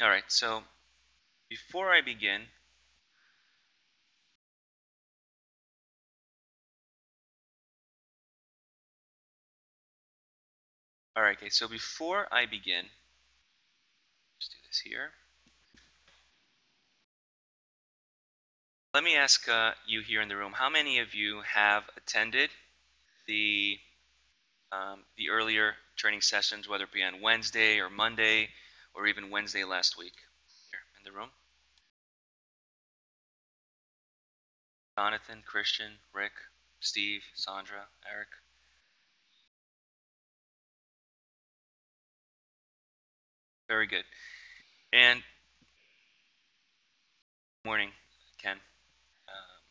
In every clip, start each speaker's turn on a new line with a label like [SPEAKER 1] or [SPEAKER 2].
[SPEAKER 1] All right, so before I begin, okay, so before I begin, let's do this here. Let me ask you here in the room, how many of you have attended the earlier training sessions, whether it be on Wednesday or Monday or even Wednesday last week here in the room? Jonathan, Christian, Rick, Steve, Sandra, Eric. Very good. And morning, Ken. Um,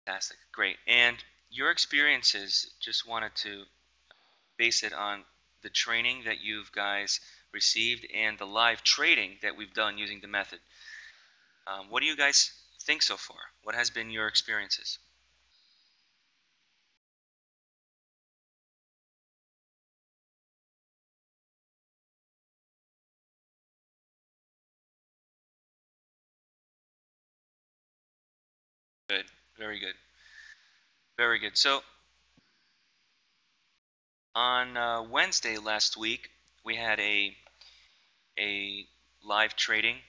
[SPEAKER 1] Fantastic. Great. And your experiences, just wanted to base it on the training that you've guys received and the live trading that we've done using the method. What do you guys think so far? What has been your experiences? Good. Very good. Very good. So on Wednesday last week, we had a live training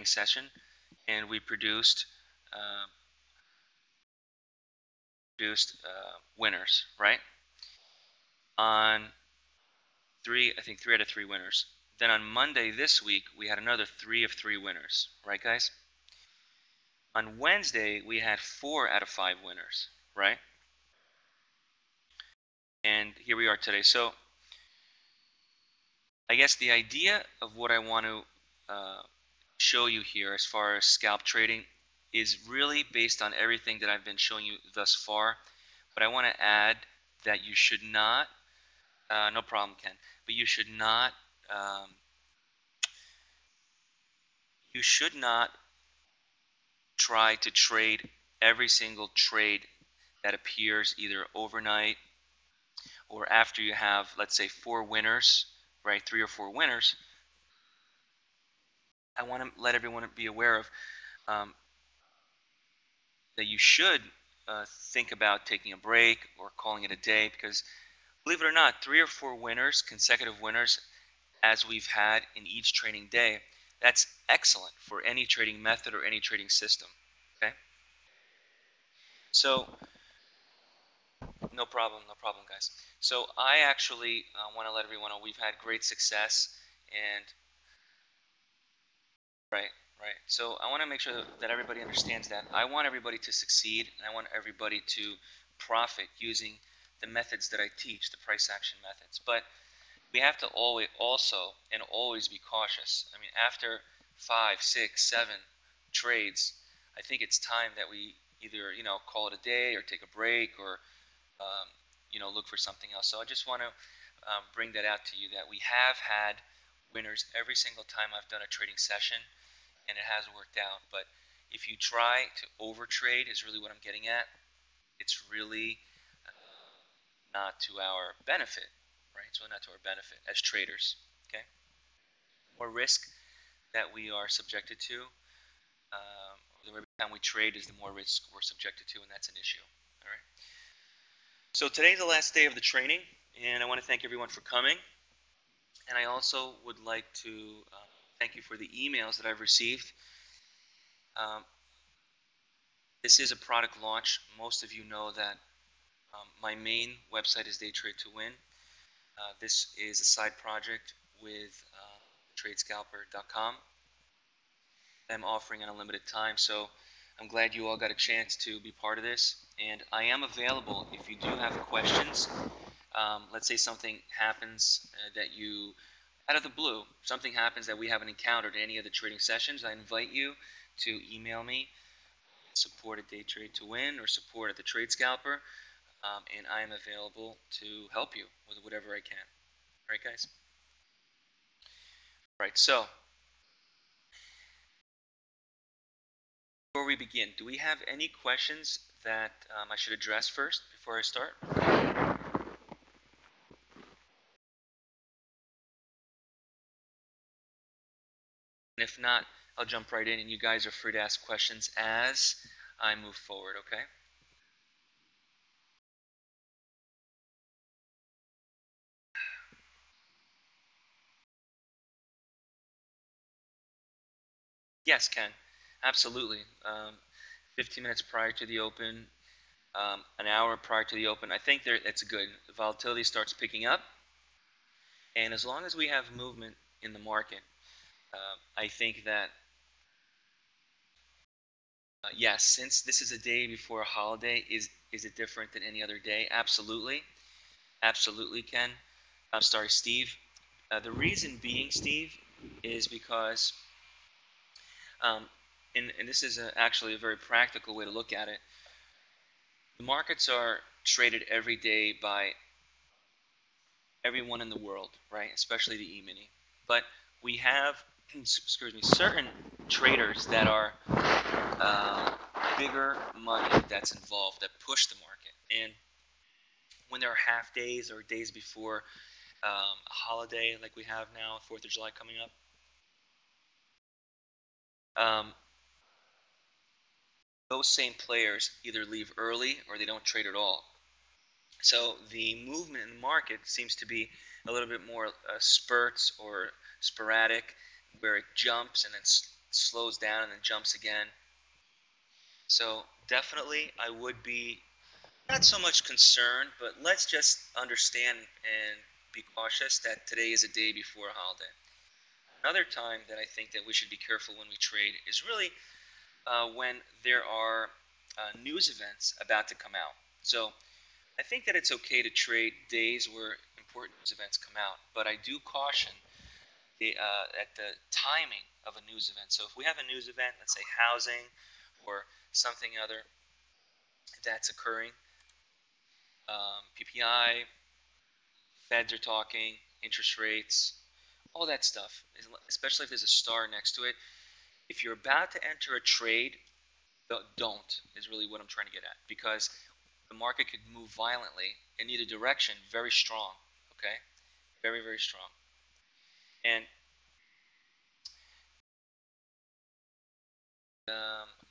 [SPEAKER 1] session, and we produced uh, winners, right? On I think 3 out of 3 winners. Then on Monday this week, we had another 3 of 3 winners, right, guys? On Wednesday, we had 4 out of 5 winners, right? And here we are today. So I guess the idea of what I want to show you here as far as scalp trading is really based on everything that I've been showing you thus far. But I want to add that you should not, no problem, Ken, but you should not try to trade every single trade that appears either overnight or after you have, let's say, 4 winners, right? 3 or 4 winners. I want to let everyone be aware of um, that you should think about taking a break or calling it a day, because believe it or not, 3 or 4 winners, consecutive winners, as we've had in each training day, that's excellent for any trading method or any trading system. Okay, so no problem, guys. So I actually want to let everyone know we've had great success, and right, right. So I want to make sure that everybody understands that I want everybody to succeed, and I want everybody to profit using the methods that I teach, the price action methods. But we have to always be cautious. I mean, after 5, 6, 7 trades, I think it's time that we either call it a day or take a break or um, look for something else. So I just want to bring that out to you, that we have had winners every single time I've done a trading session, and it has worked out. But if you try to overtrade, is really what I'm getting at, it's really not to our benefit, right? It's really not to our benefit as traders. Okay, more risk that we are subjected to. Every time we trade is the more risk we're subjected to, and that's an issue. All right. So today's the last day of the training, and I want to thank everyone for coming. And I also would like to thank you for the emails that I've received. Um, this is a product launch. Most of you know that my main website is Day Trade to Win. This is a side project with tradescalper.com. I'm offering an unlimited time, so I'm glad you all got a chance to be part of this. And I am available if you do have questions. Let's say something happens that you, out of the blue, something happens that we haven't encountered in any of the trading sessions. I invite you to email me, support at Day Trade to Win or support at the Trade Scalper, and I am available to help you with whatever I can. All right, guys? All right, so before we begin, do we have any questions that I should address first before I start? And if not, I'll jump right in, and you guys are free to ask questions as I move forward, okay? Yes, Ken, absolutely. 15 minutes prior to the open, an hour prior to the open, I think that's good. The volatility starts picking up, and as long as we have movement in the market, I think that, yes, since this is a day before a holiday, is it different than any other day? Absolutely. Absolutely, Ken. I'm sorry, Steve. The reason being, Steve, is because, um, and this is actually a very practical way to look at it. The markets are traded every day by everyone in the world, right? Especially the E-Mini. But we have, excuse me, certain traders that are bigger money that's involved that push the market. And when there are half days or days before a holiday like we have now, 4th of July coming up, those same players either leave early or they don't trade at all. So the movement in the market seems to be a little bit more spurts or sporadic, where it jumps and then slows down and then jumps again. So definitely I would be not so much concerned, but let's just understand and be cautious that today is a day before a holiday. Another time that I think that we should be careful when we trade is really when there are news events about to come out. So I think that it's okay to trade days where important news events come out, but I do caution at the timing of a news event. So if we have a news event, let's say housing or something other that's occurring, PPI, Feds are talking, interest rates, all that stuff, especially if there's a star next to it. If you're about to enter a trade, don't, is really what I'm trying to get at, because the market could move violently in either direction, very strong, okay? Very, very strong. And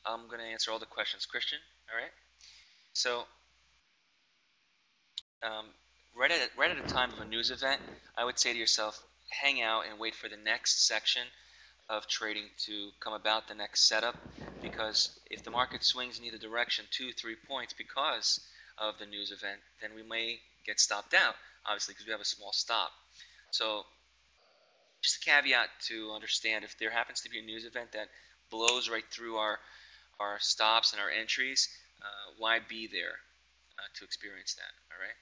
[SPEAKER 1] I'm going to answer all the questions. Christian, all right? So right at the time of a news event, I would say to yourself, hang out and wait for the next section of trading to come about, the next setup, because if the market swings in either direction 2-3 points because of the news event, then we may get stopped out, obviously, because we have a small stop. So just a caveat to understand, if there happens to be a news event that blows right through our stops and our entries, why be there to experience that, all right?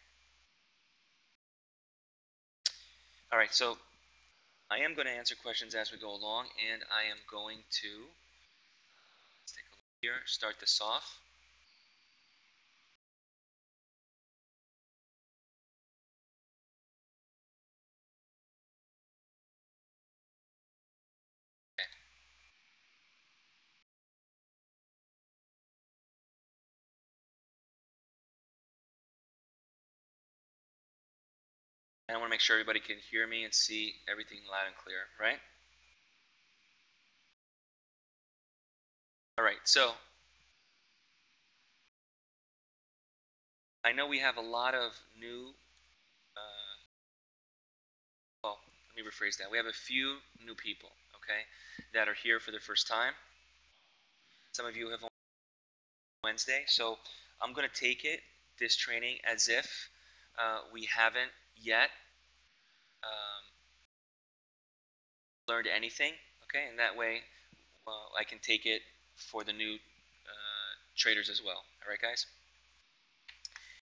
[SPEAKER 1] All right, so I am going to answer questions as we go along, and I am going to, let's take a look here, start this off. Okay. And I want to make sure everybody can hear me and see everything loud and clear, right? All right, so I know we have a lot of new, well, let me rephrase that. We have a few new people, okay, that are here for the first time. Some of you have on Wednesday, so I'm going to take this training as if we haven't yet learned anything, okay, and that way I can take it for the new traders as well. All right, guys?